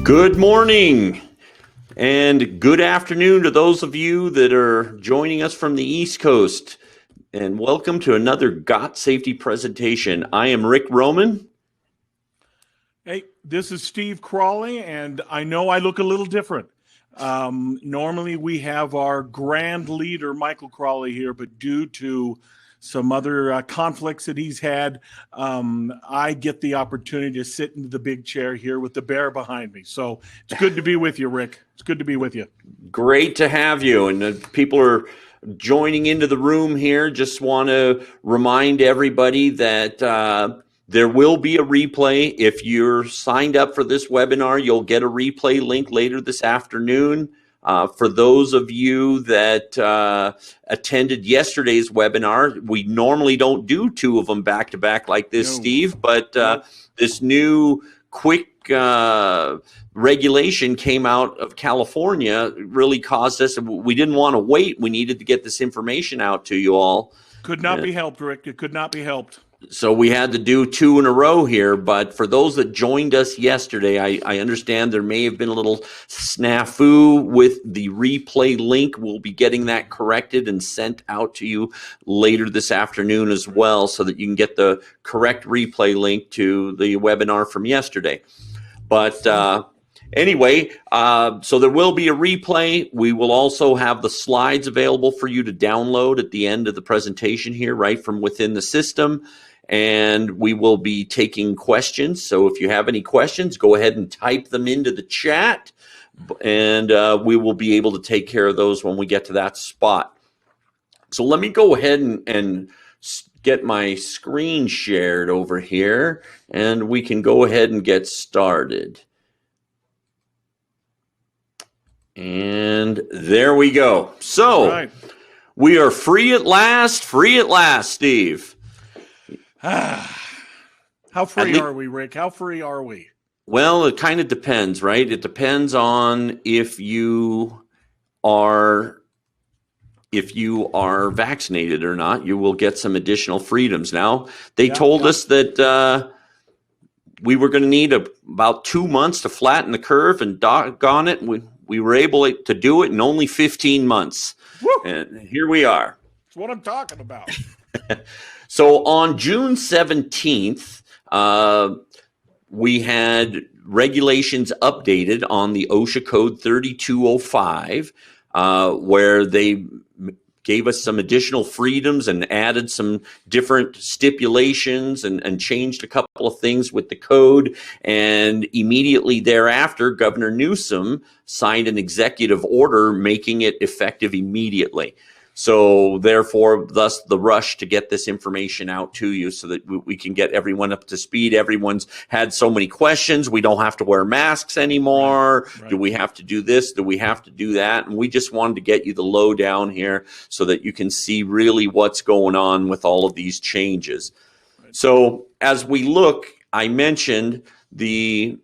Good morning and good afternoon to those of you that are joining us from the East Coast, and welcome to another GotSafety presentation. I am Rick Roman. Hey, this is Steve Crawley, and I know I look a little different. Normally we have our grand leader, Michael Crawley, here, but due to some other conflicts that he's had, I get the opportunity to sit in the big chair here with the bear behind me. So it's good to be with you, Rick. It's good to be with you. Great to have you. And people are joining into the room here. Just want to remind everybody that there will be a replay. If you're signed up for this webinar, you'll get a replay link later this afternoon. For those of you that attended yesterday's webinar, we normally don't do two of them back to back like this, Steve, but this new quick regulation came out of California, really caused us, we didn't want to wait. We needed to get this information out to you all. Could not be helped, Rick. It could not be helped. So we had to do two in a row here, but for those that joined us yesterday, I understand there may have been a little snafu with the replay link. We'll be getting that corrected and sent out to you later this afternoon as well, so that you can get the correct replay link to the webinar from yesterday. But anyway, so there will be a replay. We will also have the slides available for you to download at the end of the presentation here, right from within the system. And we will be taking questions. So if you have any questions, go ahead and type them into the chat, and we will be able to take care of those when we get to that spot. So let me go ahead and get my screen shared over here, and we can go ahead and get started. And there we go. So we are free at last, Steve. How free are we, Rick? How free are we? Well, it kind of depends, right? It depends on if you are vaccinated or not. You will get some additional freedoms. Now, they told us that we were going to need about 2 months to flatten the curve, and doggone it, we were able to do it in only 15 months. Woo! And here we are. That's what I'm talking about. So on June 17th, we had regulations updated on the OSHA code 3205, where they gave us some additional freedoms and added some different stipulations and changed a couple of things with the code. And immediately thereafter, Governor Newsom signed an executive order making it effective immediately. So therefore, thus the rush to get this information out to you so that we can get everyone up to speed. Everyone's had so many questions. We don't have to wear masks anymore. Right. Do we have to do this? Do we have to do that? And we just wanted to get you the lowdown here so that you can see really what's going on with all of these changes. Right. So as we look, I mentioned the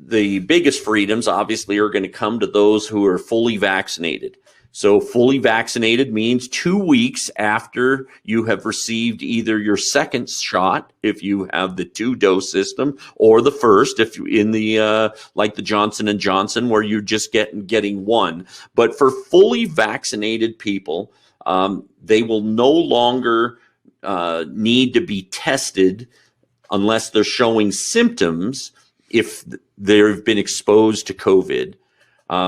biggest freedoms obviously are going to come to those who are fully vaccinated. So fully vaccinated means 2 weeks after you have received either your second shot, if you have the 2-dose system, or the first, if you in the like the Johnson & Johnson, where you're just getting one. But for fully vaccinated people, they will no longer need to be tested unless they're showing symptoms if they've been exposed to COVID.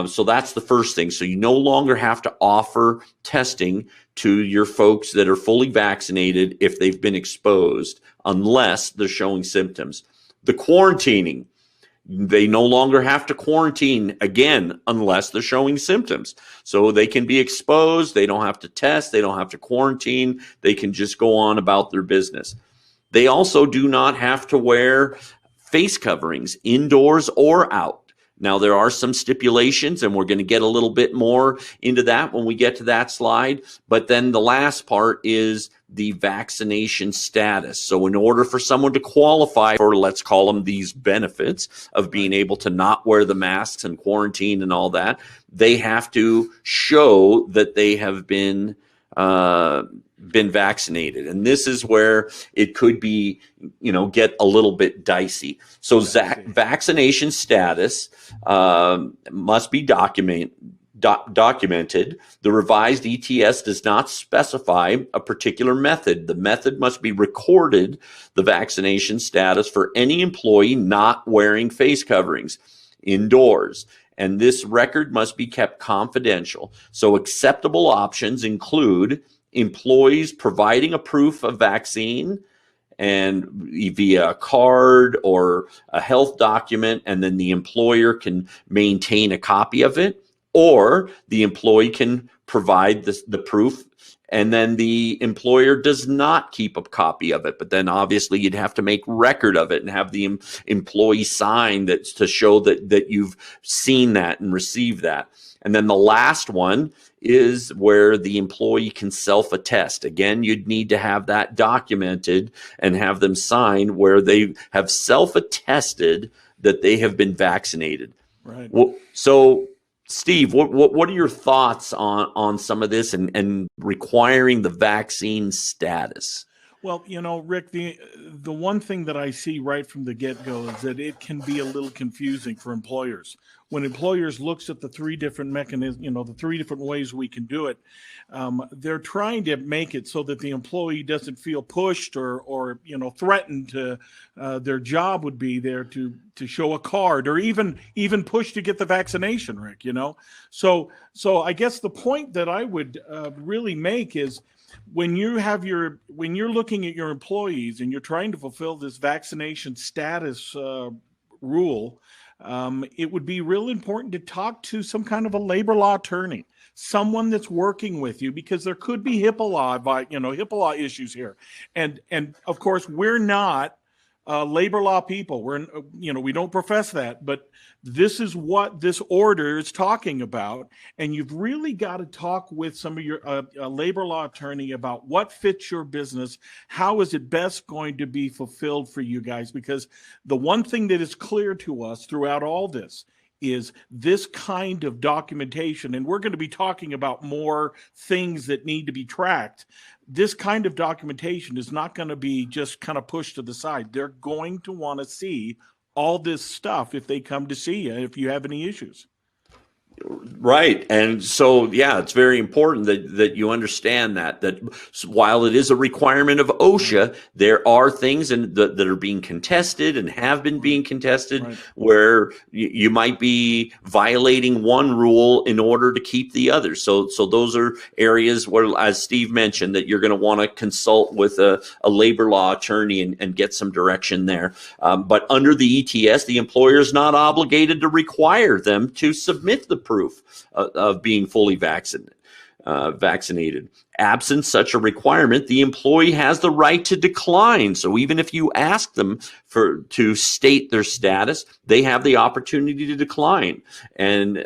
So that's the first thing. So you no longer have to offer testing to your folks that are fully vaccinated if they've been exposed, unless they're showing symptoms. The quarantining, they no longer have to quarantine again unless they're showing symptoms. So they can be exposed, they don't have to test, they don't have to quarantine, they can just go on about their business. They also do not have to wear face coverings indoors or out. Now, there are some stipulations, and we're going to get a little bit more into that when we get to that slide. But then the last part is the vaccination status. So in order for someone to qualify for, let's call them these benefits of being able to not wear the masks and quarantine and all that, they have to show that they have been been vaccinated. And this is where it could be, get a little bit dicey. So vaccination status must be documented. The revised ETS does not specify a particular method. The method must be recorded, the vaccination status for any employee not wearing face coverings indoors. And this record must be kept confidential. So acceptable options include employees providing a proof of vaccine and via a card or a health document, and then the employer can maintain a copy of it, or the employee can provide the proof and then the employer does not keep a copy of it. But then obviously you'd have to make record of it and have the employee sign that to show that you've seen that and received that. And then the last one is where the employee can self-attest. Again, you'd need to have that documented and have them sign where they have self-attested that they have been vaccinated. Right. Well, so Steve, what are your thoughts on some of this and requiring the vaccine status? Well, Rick, the one thing that I see right from the get-go is that it can be a little confusing for employers. When employers looks at the three different mechanisms, the three different ways we can do it, they're trying to make it so that the employee doesn't feel pushed or threatened to their job would be there to show a card or even push to get the vaccination, Rick. So I guess the point that I would really make is, when you're looking at your employees and you're trying to fulfill this vaccination status rule, it would be real important to talk to some kind of a labor law attorney, someone that's working with you, because there could be HIPAA law issues here. And of course, we're not labor law people. We don't profess that, but this is what this order is talking about. And you've really got to talk with some of your labor law attorney about what fits your business. How is it best going to be fulfilled for you guys? Because the one thing that is clear to us throughout all this is this kind of documentation, and we're going to be talking about more things that need to be tracked. This kind of documentation is not going to be just kind of pushed to the side. They're going to want to see all this stuff if they come to see you, if you have any issues. Right. And so, yeah, it's very important that you understand that while it is a requirement of OSHA, there are things that are being contested and have been being contested, right, where you might be violating one rule in order to keep the other. So those are areas where, as Steve mentioned, that you're going to want to consult with a labor law attorney and get some direction there. But under the ETS, the employer is not obligated to require them to submit the proof of being fully vaccinated. Absent such a requirement, the employee has the right to decline. So even if you ask them to state their status, they have the opportunity to decline. And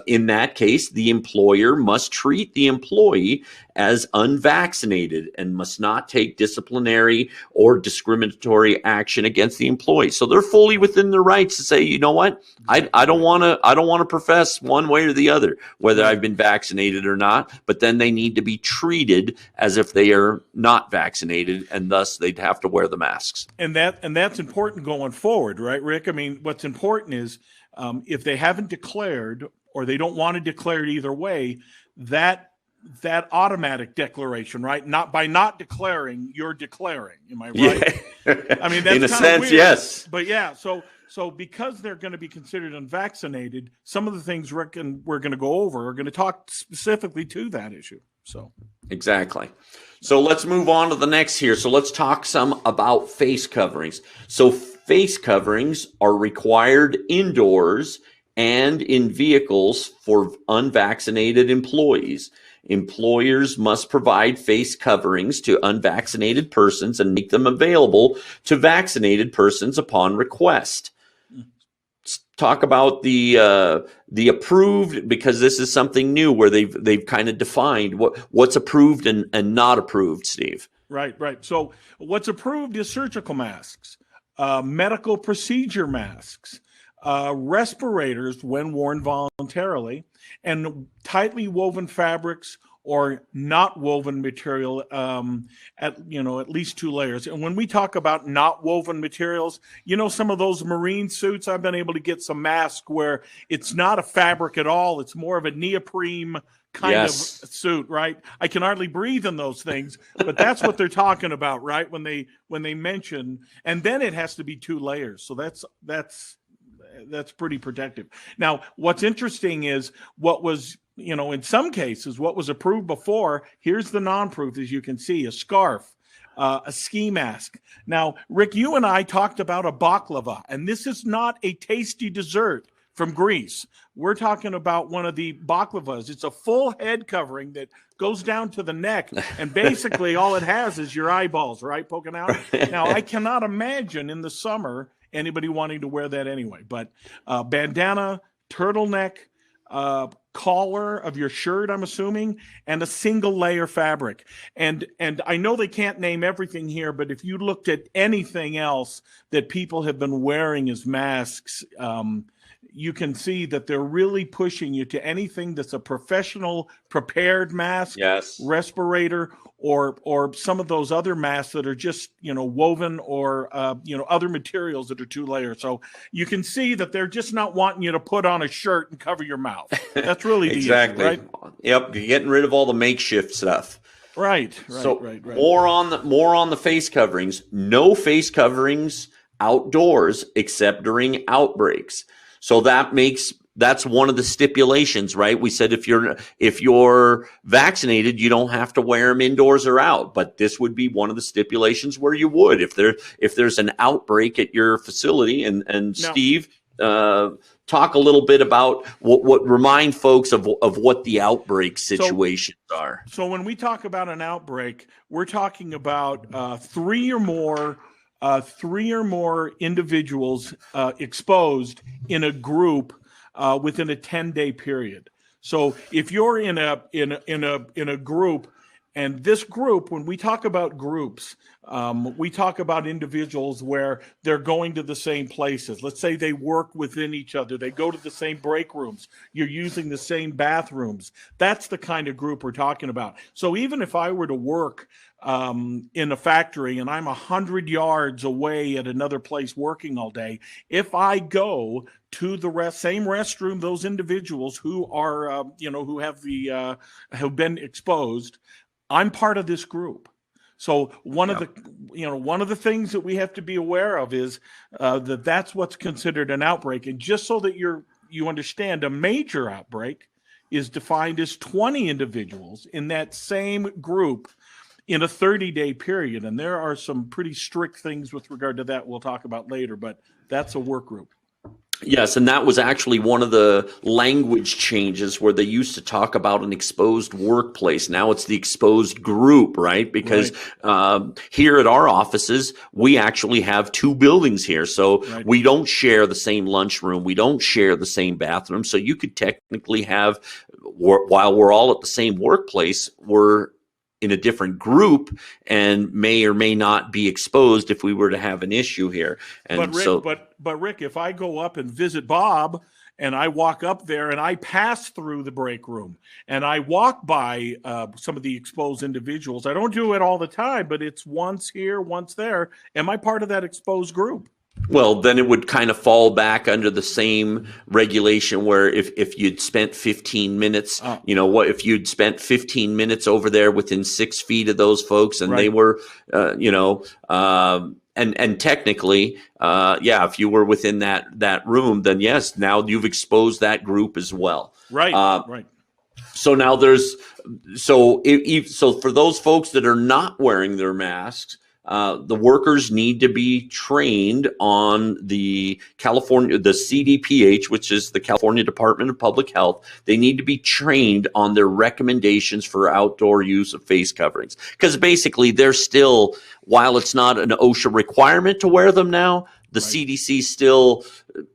in that case, the employer must treat the employee as unvaccinated and must not take disciplinary or discriminatory action against the employee. So they're fully within their rights to say, you know what, I don't want to profess one way or the other whether I've been vaccinated or not. But then they need to be treated as if they are not vaccinated, and thus they'd have to wear the masks. And that's important going forward, right, Rick? I mean, what's important is if they haven't declared or they don't want to declare it either way, that automatic declaration, right? Not declaring, you're declaring. Am I right? Yeah. I mean, that's in a sense, weird, yes. But yeah, so because they're going to be considered unvaccinated, some of the things, Rick, and we're going to go over are going to talk specifically to that issue. So exactly. So let's move on to the next here. So let's talk some about face coverings. So face coverings are required indoors and in vehicles for unvaccinated employees. Employers must provide face coverings to unvaccinated persons and make them available to vaccinated persons upon request. Let's talk about the approved, because this is something new where they've kind of defined what's approved and not approved, Steve. Right. So what's approved is surgical masks, medical procedure masks, respirators when worn voluntarily, and tightly woven fabrics or not woven material at least 2 layers. And when we talk about not woven materials, some of those marine suits, I've been able to get some masks where it's not a fabric at all. It's more of a neoprene kind of suit, right? I can hardly breathe in those things, but that's what they're talking about, right? When they mention, and then it has to be 2 layers. So that's pretty protective. Now, what's interesting is what was, in some cases, what was approved before, here's the non-proof, as you can see, a scarf, a ski mask. Now, Rick, you and I talked about a baklava, and this is not a tasty dessert from Greece. We're talking about one of the baklavas. It's a full head covering that goes down to the neck, and basically all it has is your eyeballs, right, poking out. Now, I cannot imagine in the summer anybody wanting to wear that anyway, but bandana, turtleneck, collar of your shirt, I'm assuming, and a single layer fabric. And I know they can't name everything here, but if you looked at anything else that people have been wearing as masks, you can see that they're really pushing you to anything that's a professional prepared mask, respirator, or some of those other masks that are just, woven or, other materials that are 2 layers. So you can see that they're just not wanting you to put on a shirt and cover your mouth. That's really the exactly issue, right? Yep, you're getting rid of all the makeshift stuff. Right. More on the face coverings. No face coverings outdoors except during outbreaks. So that's one of the stipulations, right? We said if you're vaccinated, you don't have to wear them indoors or out. But this would be one of the stipulations where you would if there's an outbreak at your facility. And Steve, talk a little bit about what remind folks of what the outbreak situations are. So when we talk about an outbreak, we're talking about 3 or more individuals exposed in a group within a 10-day period. So if you're in a group, and this group, when we talk about groups, we talk about individuals where they're going to the same places. Let's say they work within each other. They go to the same break rooms. You're using the same bathrooms. That's the kind of group we're talking about. So even if I were to work in a factory and I'm 100 yards away at another place working all day, if I go to the same restroom, those individuals who are, who have been exposed, I'm part of this group. So one of the things that we have to be aware of is that's what's considered an outbreak. And just so that you understand, a major outbreak is defined as 20 individuals in that same group in a 30-day period. And there are some pretty strict things with regard to that we'll talk about later, but that's a work group. Yes, and that was actually one of the language changes where they used to talk about an exposed workplace. Now it's the exposed group, right? Because here at our offices, we actually have 2 buildings here. So we don't share the same lunchroom. We don't share the same bathroom. So you could technically have, while we're all at the same workplace, we're in a different group and may or may not be exposed if we were to have an issue here. And but Rick, if I go up and visit Bob and I walk up there and I pass through the break room and I walk by some of the exposed individuals, I don't do it all the time, but it's once here, once there. Am I part of that exposed group? Well, then it would kind of fall back under the same regulation where if you'd spent 15 minutes, if you'd spent 15 minutes over there within 6 feet of those folks and they were, and technically, if you were within that room, then yes, now you've exposed that group as well. Right. So now so for those folks that are not wearing their masks, the workers need to be trained on the CDPH, which is the California Department of Public Health. They need to be trained on their recommendations for outdoor use of face coverings. Because basically they're still, while it's not an OSHA requirement to wear them now, the CDC still,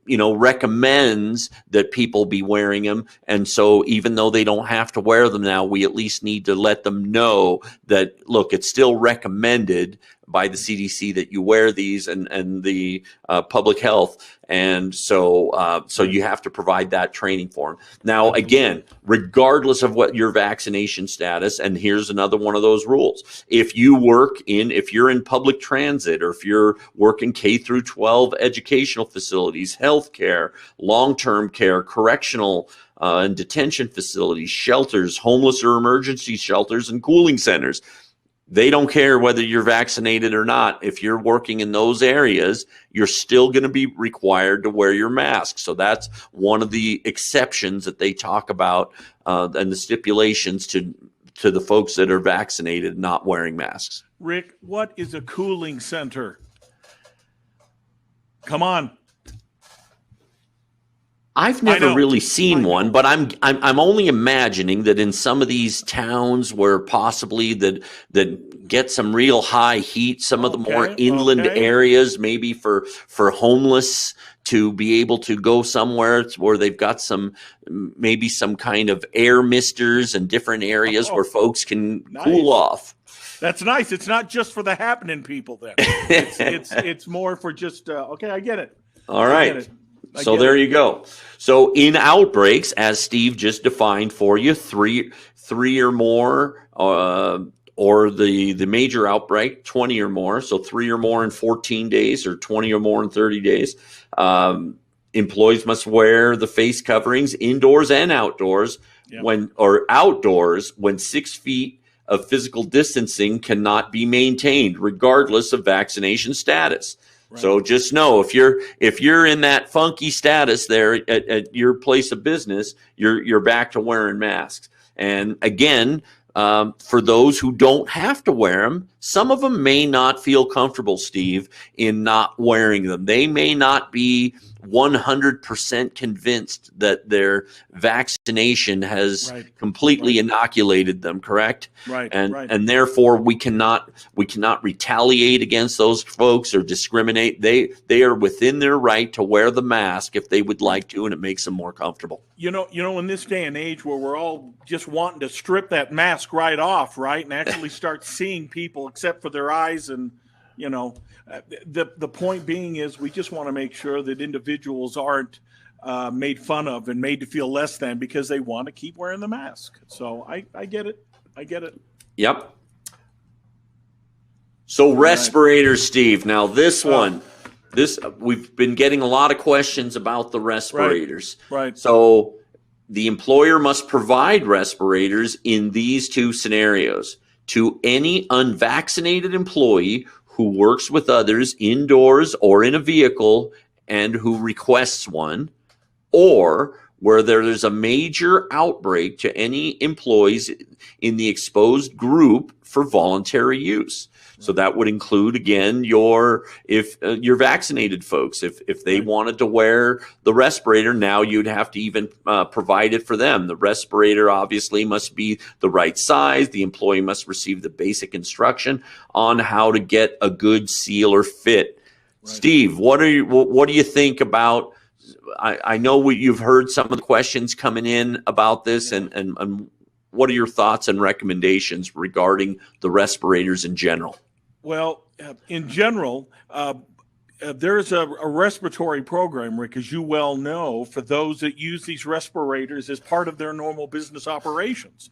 recommends that people be wearing them. And so even though they don't have to wear them now, we at least need to let them know that, look, it's still recommended by the CDC that you wear these, and the public health. And so you have to provide that training for them. Now, again, regardless of what your vaccination status, and here's another one of those rules. If you're in public transit, or if you're working K through 12 educational facilities, healthcare, long-term care, correctional and detention facilities, shelters, homeless or emergency shelters, and cooling centers, they don't care whether you're vaccinated or not. If you're working in those areas, you're still going to be required to wear your mask. So that's one of the exceptions that they talk about, and the stipulations to the folks that are vaccinated not wearing masks. Rick, what is a cooling center? Come on. I've never really seen one, but I'm only imagining that in some of these towns where possibly that get some real high heat, some of the more inland areas, maybe for homeless to be able to go somewhere where they've got maybe some kind of air misters and different areas where folks can cool off. That's nice. It's not just for the happening people then. It's more for just I get it. All right. So there you go. So in outbreaks, as Steve just defined for you, three or more, or the major outbreak, 20 or more. So 3 or more in 14 days, or 20 or more in 30 days. Employees must wear the face coverings indoors and outdoors, when 6 feet of physical distancing cannot be maintained, regardless of vaccination status. Right. So just know, if you're in that funky status there at your place of business, you're back to wearing masks. And again, for those who don't have to wear them, some of them may not feel comfortable, Steve, in not wearing them. They may not be 100% convinced that their vaccination has completely inoculated them, correct? Right. And therefore we cannot retaliate against those folks or discriminate. They are within their right to wear the mask if they would like to, and it makes them more comfortable. You know, in this day and age where we're all just wanting to strip that mask right off, right, and actually start seeing people except for their eyes, and the point being is we just want to make sure that individuals aren't made fun of and made to feel less than because they want to keep wearing the mask. So I get it. Yep. So respirators, Steve. Now this we've been getting a lot of questions about the respirators. Right. So the employer must provide respirators in these two scenarios: to any unvaccinated employee who works with others indoors or in a vehicle and who requests one, or where there's a major outbreak to any employees in the exposed group for voluntary use. So that would include, again, your vaccinated folks. If they wanted to wear the respirator, now you'd have to even provide it for them. The respirator obviously must be the right size. The employee must receive the basic instruction on how to get a good seal or fit. Right. Steve, what do you think about? I know you've heard some of the questions coming in about this, and what are your thoughts and recommendations regarding the respirators in general? Well, in general, there's a respiratory program, Rick, as you well know, for those that use these respirators as part of their normal business operations.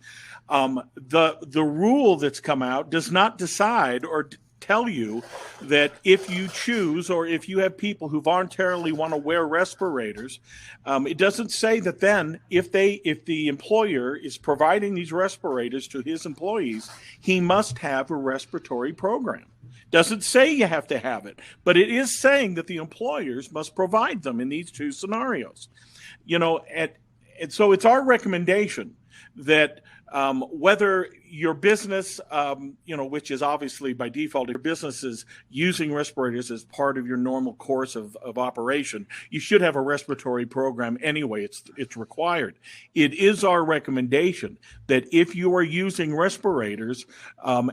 The rule that's come out does not decide or tell you that if you choose, or if you have people who voluntarily want to wear respirators, it doesn't say that then if the employer is providing these respirators to his employees, he must have a respiratory program. Doesn't say you have to have it, but it is saying that the employers must provide them in these two scenarios. And so it's our recommendation that whether your business, which is obviously by default, your business is using respirators as part of your normal course of operation, you should have a respiratory program anyway. It's required. It is our recommendation that if you are using respirators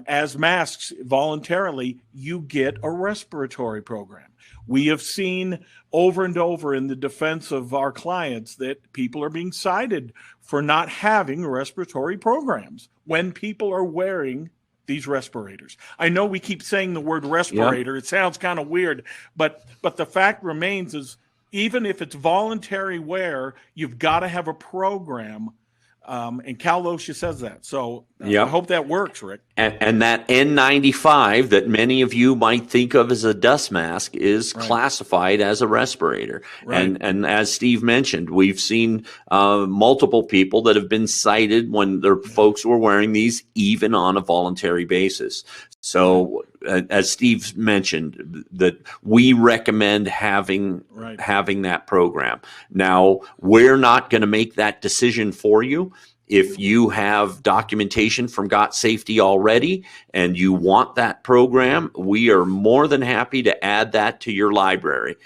as masks voluntarily, you get a respiratory program. We have seen over and over in the defense of our clients that people are being cited for not having respiratory programs when people are wearing these respirators. I know we keep saying the word respirator. It sounds kind of weird, but the fact remains is even if it's voluntary wear, you've got to have a program. And Cal OSHA says that. So I hope that works, Rick. And that N95 that many of you might think of as a dust mask is classified as a respirator. Right. And as Steve mentioned, we've seen multiple people that have been cited when their folks were wearing these, even on a voluntary basis. So as Steve mentioned, that we recommend having that program. Now, we're not going to make that decision for you. If you have documentation from GotSafety already and you want that program, we are more than happy to add that to your library.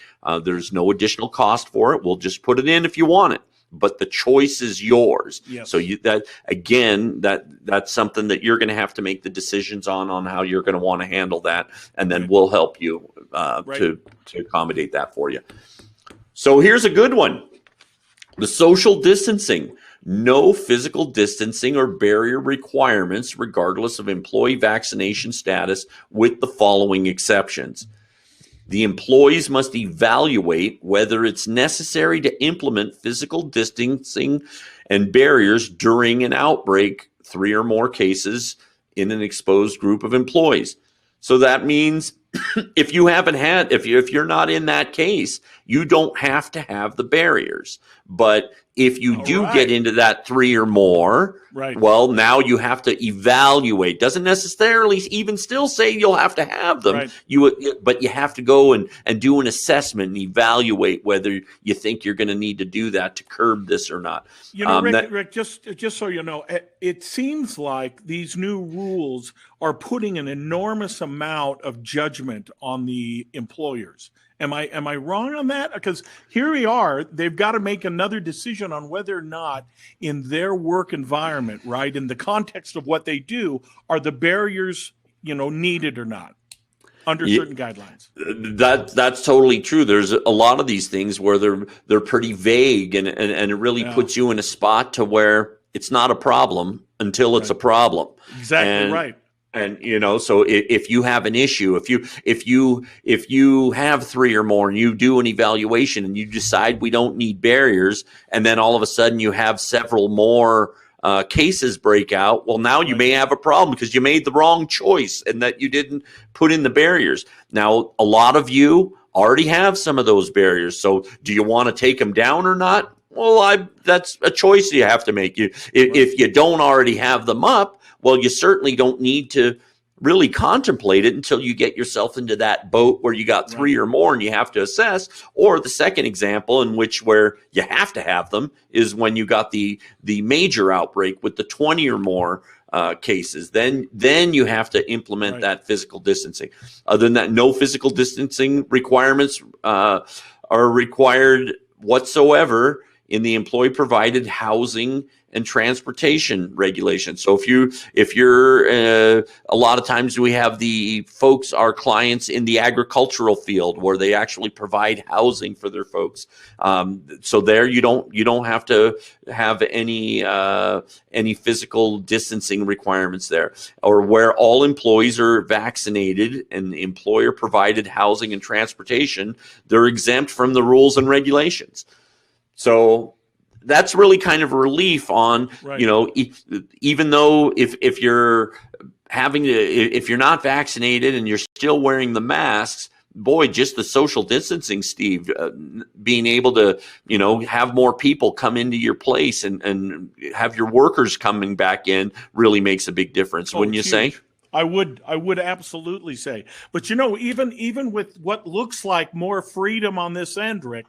There's no additional cost for it. We'll just put it in if you want it, but the choice is yours. Yes. So that's something that you're going to have to make the decisions on how you're going to want to handle that, and then we'll help you to accommodate that for you. So here's a good one: the social distancing. No physical distancing or barrier requirements, regardless of employee vaccination status, with the following exceptions. The employees must evaluate whether it's necessary to implement physical distancing and barriers during an outbreak, 3 or more cases in an exposed group of employees. So that means if you're not in that case, you don't have to have the barriers. But if you get into that 3 or more, well, now you have to evaluate. Doesn't necessarily even still say you'll have to have them. But you have to go and do an assessment and evaluate whether you think you're going to need to do that to curb this or not. You know, Rick, just so you know, it seems like these new rules are putting an enormous amount of judgment on the employers. Am I wrong on that? Because here we are, they've got to make another decision on whether or not in their work environment, right, in the context of what they do, are the barriers, needed or not under certain guidelines. That's totally true. There's a lot of these things where they're pretty vague, and it really puts you in a spot to where it's not a problem until it's a problem. Exactly right. And so if you have an issue, if you have 3 or more and you do an evaluation and you decide we don't need barriers, and then all of a sudden you have several more cases break out, well, now you may have a problem because you made the wrong choice and that you didn't put in the barriers. Now, a lot of you already have some of those barriers. So do you want to take them down or not? Well, that's a choice you have to make. If you don't already have them up, well, you certainly don't need to really contemplate it until you get yourself into that boat where you got 3 or more and you have to assess. Or the second example where you have to have them is when you got the major outbreak with the 20 or more cases. Then you have to implement that physical distancing. Other than that, no physical distancing requirements are required whatsoever in the employee provided housing and transportation regulations. So if you're a lot of times we have our clients in the agricultural field where they actually provide housing for their folks. So there you don't have to have any physical distancing requirements there. Or where all employees are vaccinated and the employer provided housing and transportation, they're exempt from the rules and regulations. So that's really kind of a relief on, even though if you're not vaccinated and you're still wearing the masks, boy, just the social distancing, Steve, being able to, have more people come into your place and have your workers coming back in really makes a big difference, wouldn't you say? I would absolutely say. But, even with what looks like more freedom on this end, Rick,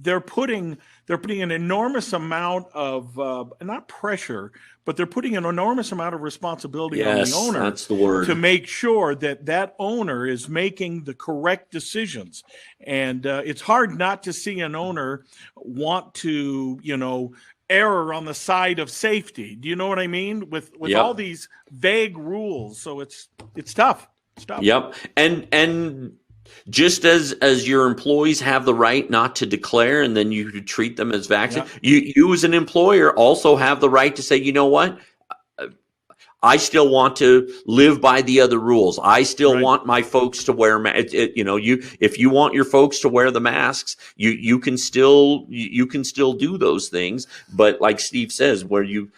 they're putting an enormous amount of not pressure, but they're putting an enormous amount of responsibility on the owner. That's the word. To make sure that owner is making the correct decisions. And it's hard not to see an owner want to, err on the side of safety. Do you know what I mean? With all these vague rules. So it's tough. It's tough. Yep. And just as your employees have the right not to declare and then you treat them as vaccinated, you as an employer also have the right to say, you know what? I still want to live by the other rules. I still Right. want my folks to wear if you want your folks to wear the masks, you can still do those things. But like Steve says, where you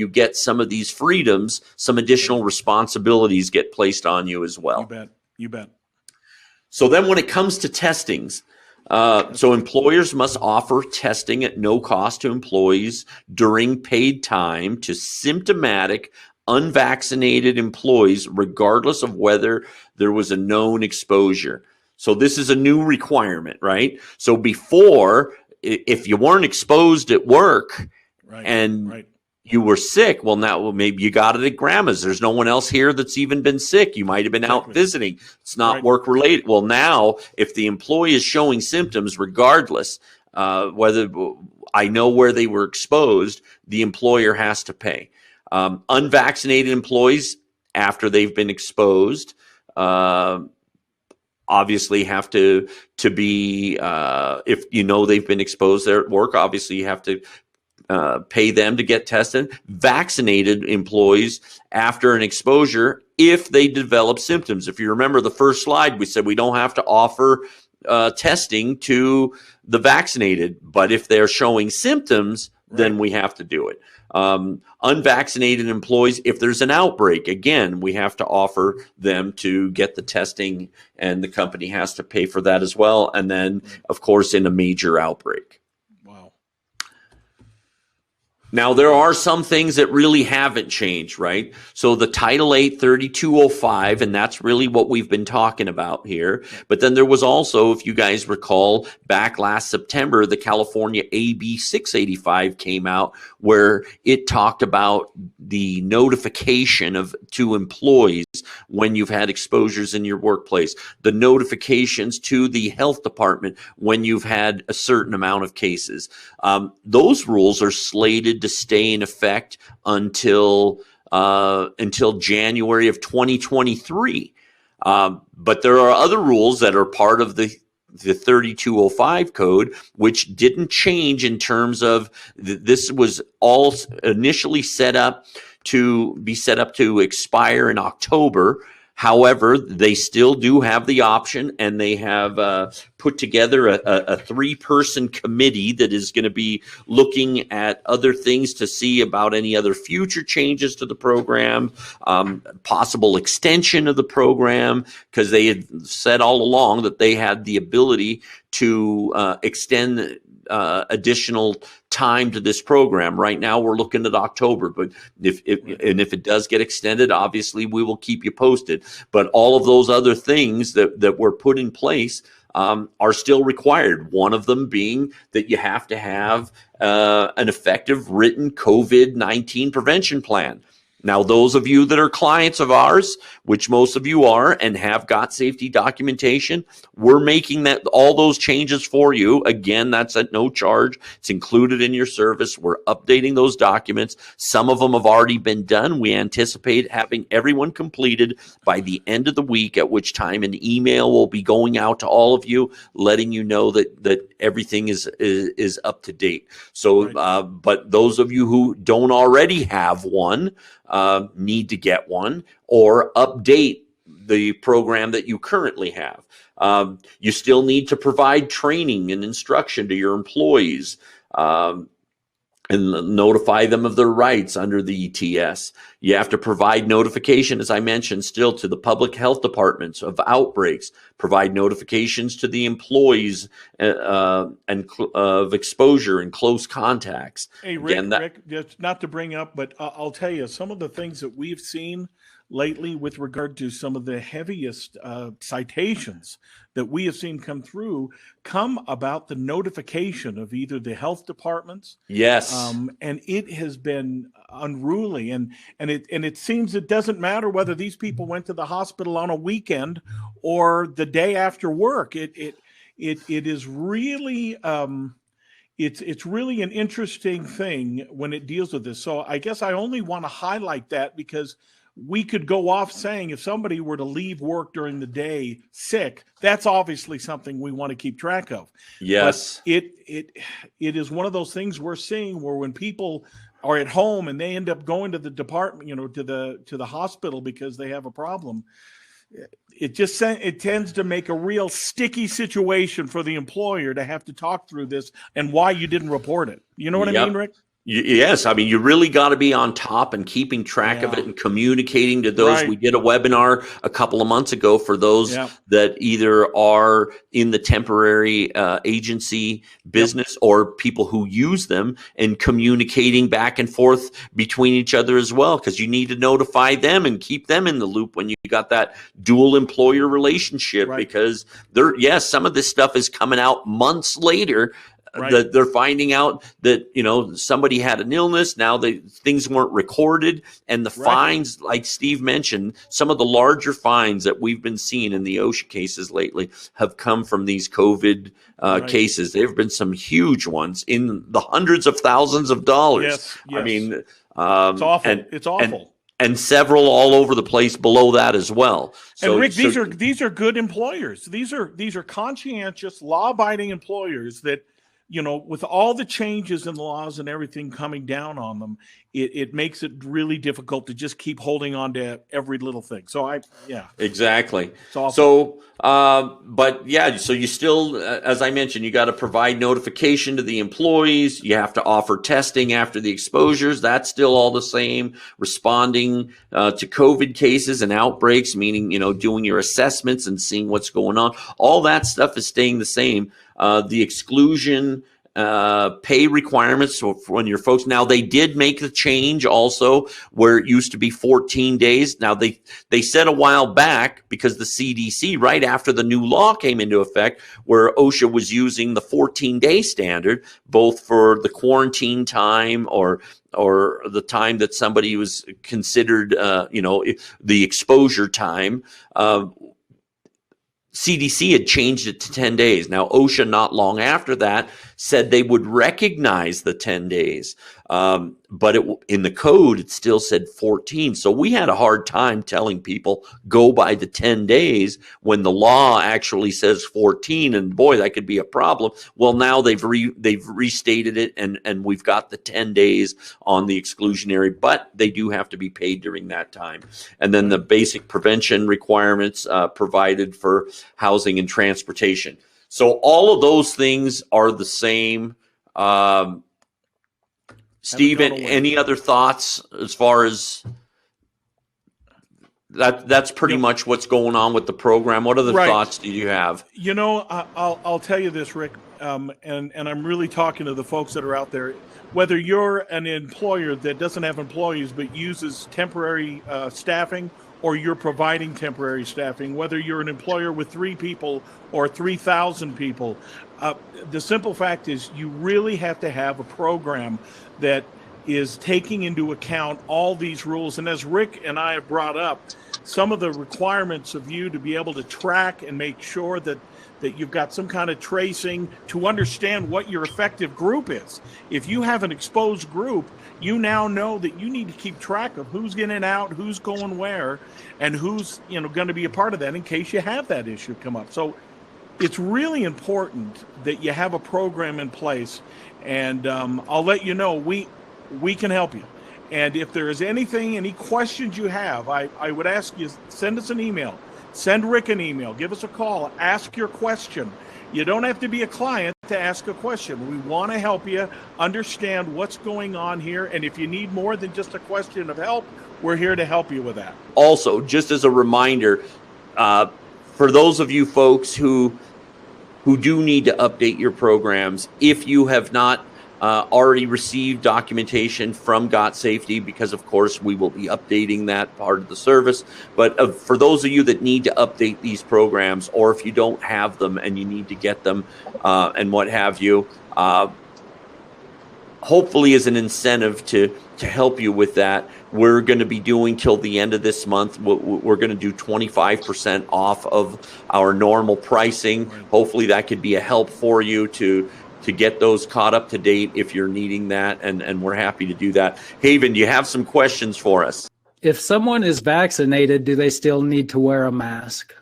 get some of these freedoms, some additional responsibilities get placed on you as well. You bet. So then when it comes to testings, so employers must offer testing at no cost to employees during paid time to symptomatic, unvaccinated employees, regardless of whether there was a known exposure. So this is a new requirement, right? So before, if you weren't exposed at work and you were sick, well, now maybe you got it at grandma's. There's no one else here that's even been sick. You might have been out visiting. It's not work related. Well, now if the employee is showing symptoms, regardless whether I know where they were exposed, the employer has to pay. Unvaccinated employees, after they've been exposed, obviously have to be if you know they've been exposed there at work, obviously you have to pay them to get tested. Vaccinated employees, after an exposure, if they develop symptoms. If you remember the first slide, we said we don't have to offer testing to the vaccinated, but if they're showing symptoms, then we have to do it. Unvaccinated employees, if there's an outbreak, again, we have to offer them to get the testing, and the company has to pay for that as well. And then, of course, in a major outbreak. Now, there are some things that really haven't changed, right? So the Title 8 3205, and that's really what we've been talking about here. But then there was also, if you guys recall, back last September, the California AB 685 came out, where it talked about the notification to employees when you've had exposures in your workplace, the notifications to the health department when you've had a certain amount of cases. Those rules are slated to stay in effect until January of 2023. But there are other rules that are part of the 3205 code, which didn't change in terms of this was all initially set up to expire in October. However, they still do have the option, and they have put together a 3-person committee that is going to be looking at other things to see about any other future changes to the program, possible extension of the program, because they had said all along that they had the ability to extend additional time to this program. Right now we're looking at October, but if it does get extended, obviously we will keep you posted. But all of those other things that were put in place are still required. One of them being that you have to have an effective written COVID-19 prevention plan. Now, those of you that are clients of ours, which most of you are, and have GotSafety documentation, we're making all those changes for you. Again, that's at no charge. It's included in your service. We're updating those documents. Some of them have already been done. We anticipate having everyone completed by the end of the week, at which time an email will be going out to all of you, letting you know that everything is up to date. So, but those of you who don't already have one, need to get one or update the program that you currently have. You still need to provide training and instruction to your employees and notify them of their rights under the ETS. You have to provide notification, as I mentioned, still to the public health departments of outbreaks, provide notifications to the employees of exposure and close contacts. Hey, Rick, just not to bring up, but I'll tell you, some of the things that we've seen lately with regard to some of the heaviest citations that we have seen come about the notification of either the health departments. Yes. And it has been unruly. And it seems it doesn't matter whether these people went to the hospital on a weekend or the day after work. It is really it's really an interesting thing when it deals with this. So I guess I only want to highlight that because we could go off saying if somebody were to leave work during the day sick, that's obviously something we want to keep track of. Yes. But it is one of those things we're seeing where when people are at home and they end up going to the department, to the hospital because they have a problem, it tends to make a real sticky situation for the employer to have to talk through this and why you didn't report it. You know what I mean, Rick? Yes, I mean, you really got to be on top and keeping track of it and communicating to those. Right. We did a webinar a couple of months ago for those that either are in the temporary agency business or people who use them, and communicating back and forth between each other as well, because you need to notify them and keep them in the loop when you got that dual employer relationship, because some of this stuff is coming out months later. That they're finding out that, somebody had an illness. Now things weren't recorded, and the fines, like Steve mentioned, some of the larger fines that we've been seeing in the OSHA cases lately have come from these COVID cases. There have been some huge ones in the hundreds of thousands of dollars. Yes. I mean, it's awful. It's awful. And several all over the place below that as well. So, and Rick, these are good employers. These are conscientious, law-abiding employers that, with all the changes in the laws and everything coming down on them, it makes it really difficult to just keep holding on to every little thing. So exactly. It's awful. So, so you still, as I mentioned, you got to provide notification to the employees. You have to offer testing after the exposures. That's still all the same. Responding to COVID cases and outbreaks, meaning, doing your assessments and seeing what's going on. All that stuff is staying the same. The exclusion pay requirements for when your folks, now they did make the change also where it used to be 14 days. Now they said a while back, because the CDC, right after the new law came into effect, where OSHA was using the 14-day standard, both for the quarantine time or the time that somebody was considered, the exposure time. CDC had changed it to 10 days. Now, OSHA, not long after that, said they would recognize the 10 days. But in the code, it still said 14. So we had a hard time telling people go by the 10 days when the law actually says 14. And boy, that could be a problem. Well, now they've restated it, and we've got the 10 days on the exclusionary, but they do have to be paid during that time. And then the basic prevention requirements provided for housing and transportation. So all of those things are the same. Steve, any other thoughts as far as that? That's pretty much what's going on with the program. What other thoughts do you have? I'll tell you this, Rick, and I'm really talking to the folks that are out there. Whether you're an employer that doesn't have employees but uses temporary staffing, or you're providing temporary staffing, whether you're an employer with 3 people or 3,000 people, the simple fact is you really have to have a program that is taking into account all these rules. And as Rick and I have brought up, some of the requirements of you to be able to track and make sure that you've got some kind of tracing to understand what your effective group is. If you have an exposed group, you now know that you need to keep track of who's in and out, who's going where, and who's going to be a part of that in case you have that issue come up. So it's really important that you have a program in place, and I'll let you know we can help you. And if there is any questions you have, I would ask you, send us an email. Send Rick an email. Give us a call. Ask your question. You don't have to be a client to ask a question. We want to help you understand what's going on here. And if you need more than just a question of help, we're here to help you with that. Also, just as a reminder, for those of you folks who do need to update your programs, if you have not already received documentation from GotSafety, because of course we will be updating that part of the service. But for those of you that need to update these programs, or if you don't have them and you need to get them and what have you, hopefully as an incentive to help you with that, we're going to be doing till the end of this month, we're going to do 25% off of our normal pricing. Hopefully that could be a help for you to get those caught up to date if you're needing that, and we're happy to do that. Haven, do you have some questions for us? If someone is vaccinated, do they still need to wear a mask?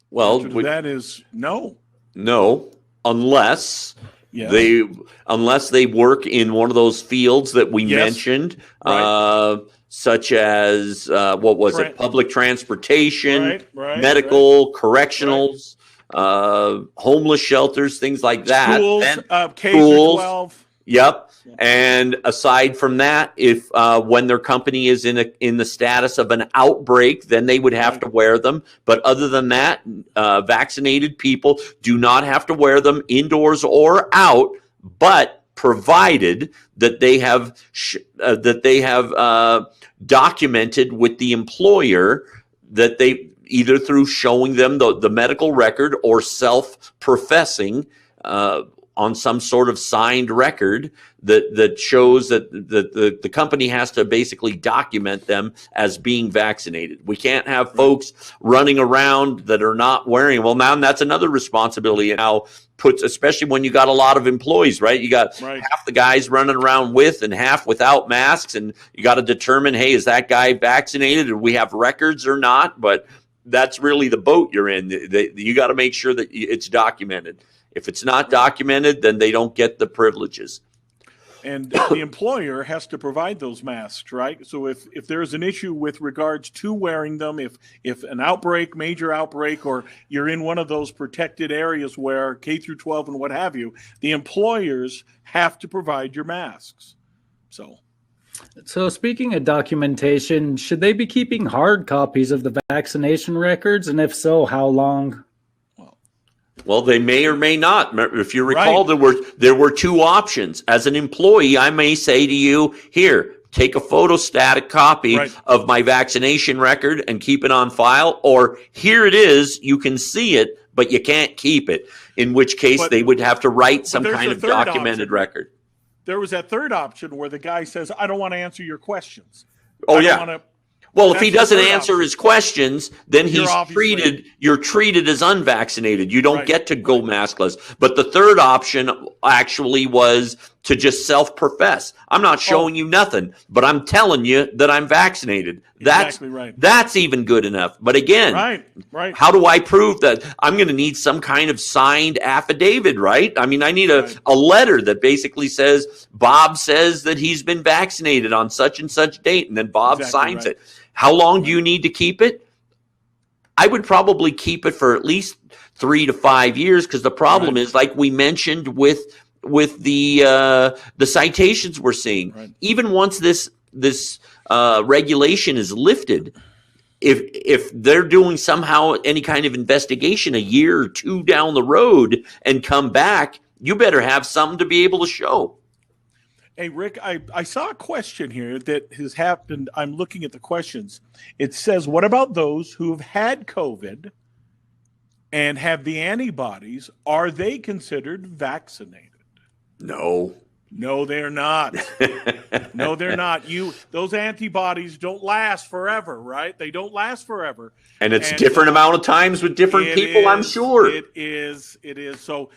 Well, that is no. No, unless Yes. Unless they work in one of those fields that we mentioned, Right. such as what was it? Public transportation, medical, correctionals, homeless shelters, things like that. Schools, K-12. Yep. And aside from that, if when their company is in the status of an outbreak, then they would have to wear them. But other than that, vaccinated people do not have to wear them indoors or out, but provided that they have documented with the employer that they either through showing them the medical record or self-professing on some sort of signed record that shows that the company has to basically document them as being vaccinated. We can't have folks running around that are not wearing. Well, now that's another responsibility now especially when you got a lot of employees, right? You got half the guys running around with and half without masks, and you got to determine, hey, is that guy vaccinated? Do we have records or not? But that's really the boat you're in. You got to make sure that it's documented. If it's not documented, then they don't get the privileges. And the employer has to provide those masks, right? So if there's an issue with regards to wearing them, if an outbreak, major outbreak, or you're in one of those protected areas where K through 12 and what have you, the employers have to provide your masks. So speaking of documentation, should they be keeping hard copies of the vaccination records? And if so, how long? Well, they may or may not. If you recall, there were two options. As an employee, I may say to you, here, take a photostatic copy of my vaccination record and keep it on file, or here it is, you can see it, but you can't keep it, in which case they would have to write some kind of documented record. There was that third option where the guy says, I don't want to answer your questions. Oh, yeah. Well, if he doesn't answer his questions, then you're treated as unvaccinated. You don't get to go maskless. But the third option actually was to just self-profess. I'm not showing you nothing, but I'm telling you that I'm vaccinated. That's even good enough. But again, how do I prove that? I'm going to need some kind of signed affidavit, right? I mean, I need a letter that basically says, Bob says that he's been vaccinated on such and such date, and then Bob signs it. How long do you need to keep it? I would probably keep it for at least 3 to 5 years, because the problem is, like we mentioned with the citations we're seeing, even once this regulation is lifted, if they're doing somehow any kind of investigation a year or two down the road and come back, you better have something to be able to show. Hey, Rick, I saw a question here that has happened. I'm looking at the questions. It says, what about those who have had COVID and have the antibodies? Are they considered vaccinated? No, they're not. No, they're not. Those antibodies don't last forever, right? They don't last forever. And it's different amount of times with different people, I'm sure. It is. So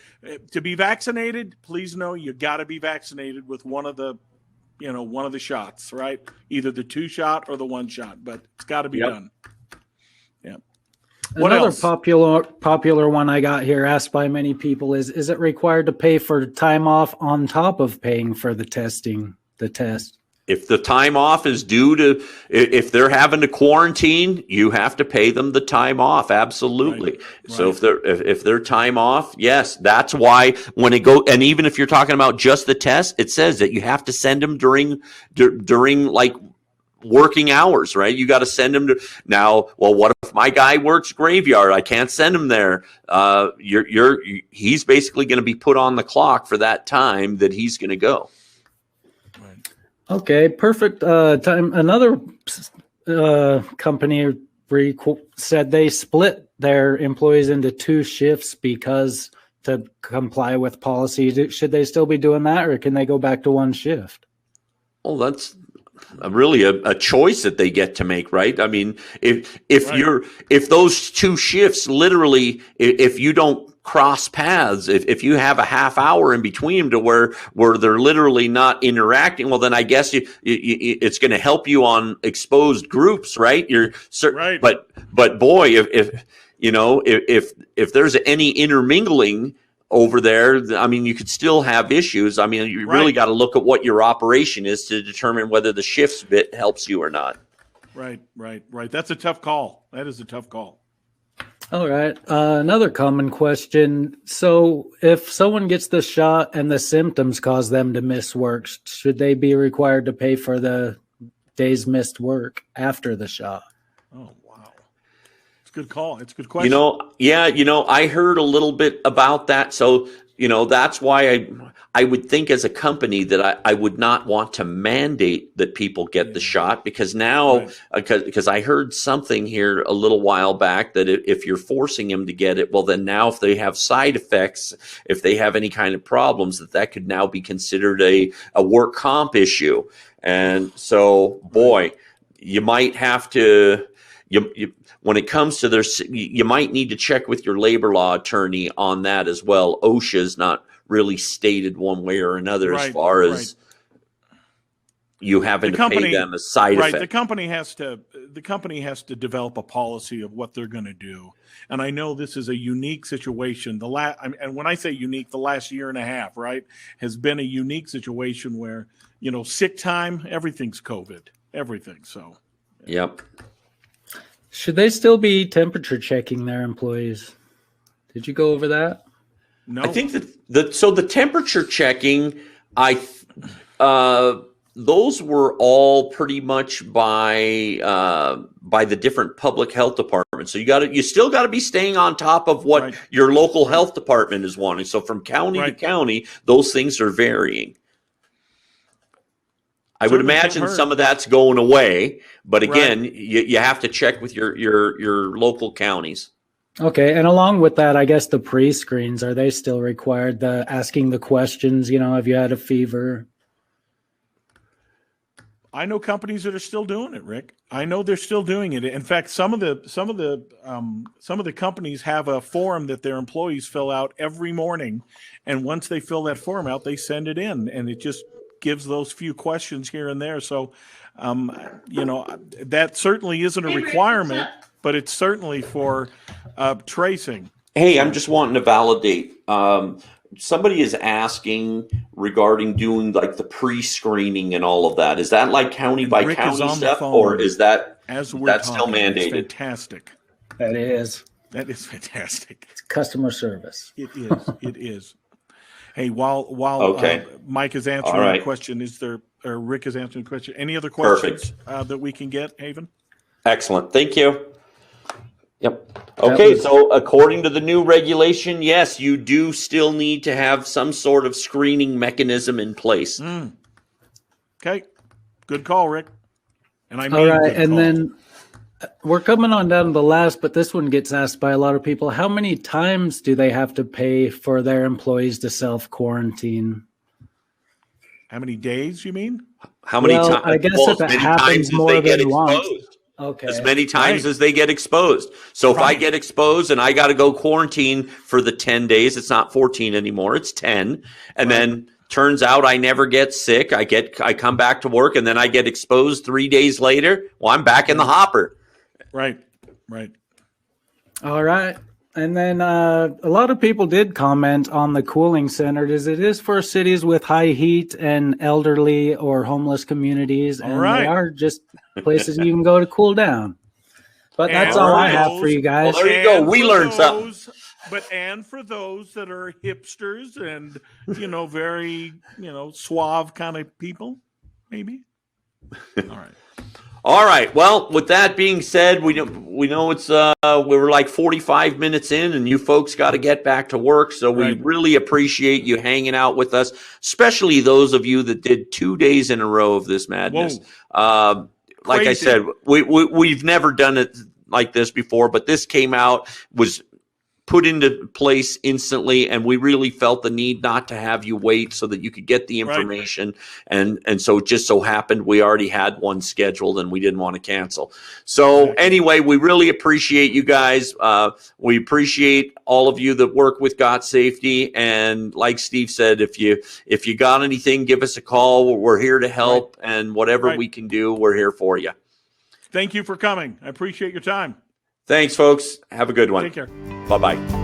to be vaccinated, please know you got to be vaccinated with one of the shots, right? Either the 2-shot or the 1-shot, but it's got to be done. Yeah. Another popular one I got here asked by many people is it required to pay for time off on top of paying for the test? If the time off is due to, if they're having to quarantine, you have to pay them the time off. Absolutely. So if they're time off, yes, that's why when it go, and even if you're talking about just the test, it says that you have to send them during like working hours, right? You got to send him to now. Well, what if my guy works graveyard? I can't send him there. He's basically going to be put on the clock for that time that he's going to go. Okay, perfect. Time. Another company said they split their employees into 2 shifts because to comply with policy. Should they still be doing that, or can they go back to 1 shift? Well, that's really a choice that they get to make, right? I mean, if those 2 shifts, literally, if you don't cross paths, if you have a half hour in between them to where they're literally not interacting, well, then I guess it's going to help you on exposed groups, right? But boy, if there's any intermingling over there, I mean, you could still have issues. I mean, you really got to look at what your operation is to determine whether the shifts bit helps you or not. Right. That's a tough call. That is a tough call. All right. Another common question. So if someone gets the shot and the symptoms cause them to miss work, should they be required to pay for the days missed work after the shot? Oh, wow. It's a good call. It's a good question. I heard a little bit about that. So, that's why I would think as a company that I would not want to mandate that people get the shot, because now, because I heard something here a little while back that if you're forcing them to get it, well, then now if they have side effects, if they have any kind of problems, that could now be considered a work comp issue. And so, boy, you might have to, when it comes to you might need to check with your labor law attorney on that as well. OSHA's not really stated one way or another as far as you having to pay them a side effect. The company has to develop a policy of what they're going to do. And I know this is a unique situation. And when I say unique, the last year and a half, has been a unique situation where, sick time, everything's COVID, everything. So, yep. Should they still be temperature checking their employees? Did you go over that? No. I think that the temperature checking, those were all pretty much by the different public health departments. So you still got to be staying on top of what your local health department is wanting. So from county to county, those things are varying. I would imagine some of that's going away, but again, you have to check with your local counties. Okay, and along with that, I guess the pre-screens, are they still required? Asking the questions, have you had a fever? I know companies that are still doing it, Rick. I know they're still doing it. In fact, some of the companies have a form that their employees fill out every morning, and once they fill that form out, they send it in, and it just gives those few questions here and there. So, that certainly isn't a requirement, but it's certainly for tracing. Hey, I'm just wanting to validate. Somebody is asking regarding doing like the pre-screening and all of that. Is that like county by county stuff, or is that still mandated? It's fantastic. That is fantastic. It's customer service. It is. It is. Hey, while Mike is answering the question, Rick is answering the question, any other questions that we can get, Haven? Excellent. Thank you. Yep. Okay, so according to the new regulation, yes, you do still need to have some sort of screening mechanism in place. Okay. Good call, Rick. And I mean, all right, and then we're coming on down to the last, but this one gets asked by a lot of people. How many times do they have to pay for their employees to self-quarantine? How many days, you mean? How many times? I guess if it happens more than once. Okay. As many times as they get exposed. So if I get exposed and I got to go quarantine for the 10 days, it's not 14 anymore, it's 10. And then turns out I never get sick. I come back to work and then I get exposed 3 days later. Well, I'm back in the hopper. Right. All right. And then a lot of people did comment on the cooling center. It is for cities with high heat and elderly or homeless communities. And they are just places you can go to cool down. But that's all I have for you guys. Well, there you go. We learned something. And for those that are hipsters and, very, suave kind of people, maybe. All right. Well, with that being said, we know it's we were like 45 minutes in, and you folks got to get back to work. So we really appreciate you hanging out with us, especially those of you that did 2 days in a row of this madness. Like I said, we've never done it like this before, but this was put into place instantly, and we really felt the need not to have you wait so that you could get the information. And so it just so happened we already had one scheduled and we didn't want to cancel. So anyway, we really appreciate you guys. We appreciate all of you that work with GotSafety. And like Steve said, if you got anything, give us a call. We're here to help, and whatever we can do, we're here for you. Thank you for coming. I appreciate your time. Thanks, folks. Have a good one. Take care. Bye-bye.